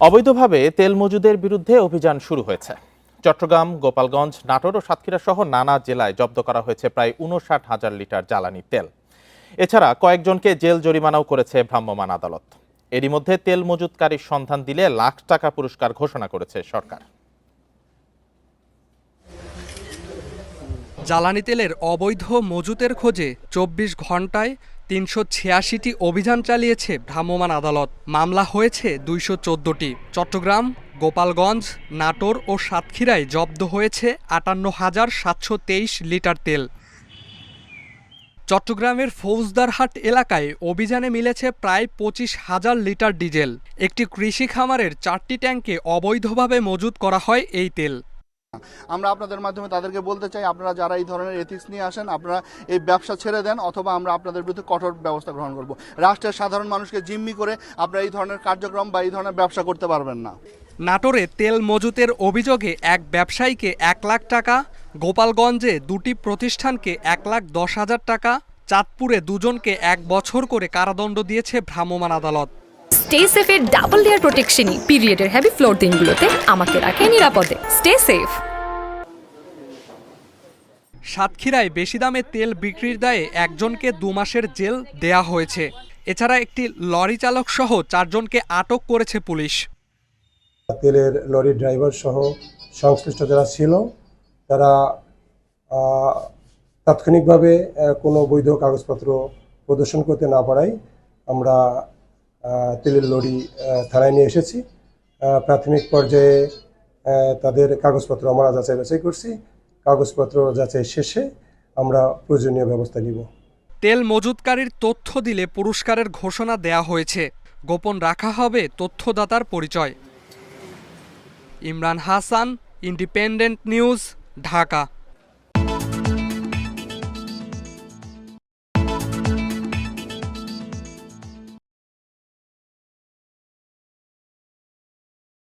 অবৈধভাবে তেল মজুদের বিরুদ্ধে অভিযান শুরু হয়েছে। চট্টগ্রাম, গোপালগঞ্জ, নাটোর ও সাতক্ষীরা সহ নানা জেলায় জব্দ করা হয়েছে প্রায় ৫৯,০০০ লিটার জ্বালানি তেল। এছাড়া কয়েকজনকে জেল জরিমানাও করেছে ভ্রাম্যমাণ আদালত। এরই মধ্যে তেল মজুতকারীর সন্ধান দিলে লাখ টাকা পুরস্কার ঘোষণা করেছে সরকার। জ্বালানি তেলের অবৈধ মজুতের খোঁজে ২৪ ঘণ্টায় ৩৮৬টি অভিযান চালিয়েছে ভ্রাম্যমাণ আদালত। মামলা হয়েছে ২১৪টি। চট্টগ্রাম, গোপালগঞ্জ, নাটোর ও সাতক্ষীরায় জব্দ হয়েছে ৫৮,৭২৩ লিটার তেল। চট্টগ্রামের ফৌজদারহাট এলাকায় অভিযানে মিলেছে প্রায় ২৫,০০০ লিটার ডিজেল। একটি কৃষি খামারের ৪টি ট্যাঙ্কে অবৈধভাবে মজুত করা হয় এই তেল। আমরা আপনাদের মাধ্যমে তাদেরকে বলতে চাই, আপনারা যারা এই ধরনের এথিক্স নিয়ে আসেন, আপনারা এই ব্যবসা ছেড়ে দেন, অথবা আমরা আপনাদের বিরুদ্ধে কঠোর ব্যবস্থা গ্রহণ করব। রাষ্ট্রের সাধারণ মানুষকে জিম্মি করে আপনারা এই ধরনের কার্যক্রম বা এই ধরনের ব্যবসা করতে পারবেন না। নাটোরে তেল মজুতের অভিযোগে এক ব্যবসায়ীকে ১ লাখ টাকা, গোপালগঞ্জে ২টি প্রতিষ্ঠানকে ১,১০,০০০ টাকা, চাঁদপুরে ২জনকে ১ বছর করে কারাদণ্ড দিয়েছে ভ্রাম্যমাণ আদালত। স্টে সেফের ডাবল লেয়ার প্রোটেকশনই পিরিয়ডের হেভি ফ্লোর দিনগুলোতে আমাকে রাখে নিরাপদে। Stay safe. সাতক্ষীরায় বেশি দামে তেল বিক্রির দায়ে একজনকে ২ মাসের জেল দেয়া হয়েছে। এছাড়া একটি লরি চালক সহ ৪ জনকে আটক করেছে পুলিশ। তেলের লরি ড্রাইভার সহ সংশ্লিষ্ট যারা ছিল তারা তাৎক্ষণিকভাবে কোনো বৈধ কাগজপত্র প্রদর্শন করতে না পারায় আমরা তেলের লরি থানায় নিয়ে এসেছি। প্রাথমিক পর্যায়ে তাদের কাগজপত্র আমরা যাচাই বাছাই করছি। কাগজপত্র যাচাই শেষে আমরা প্রয়োজনীয় ব্যবস্থা নিব। তেল মজুতকারীর তথ্য দিলে পুরস্কারের ঘোষণা দেয়া হয়েছে। গোপন রাখা হবে তথ্যদাতার পরিচয়। Imran Hasan, independent news, Dhaka.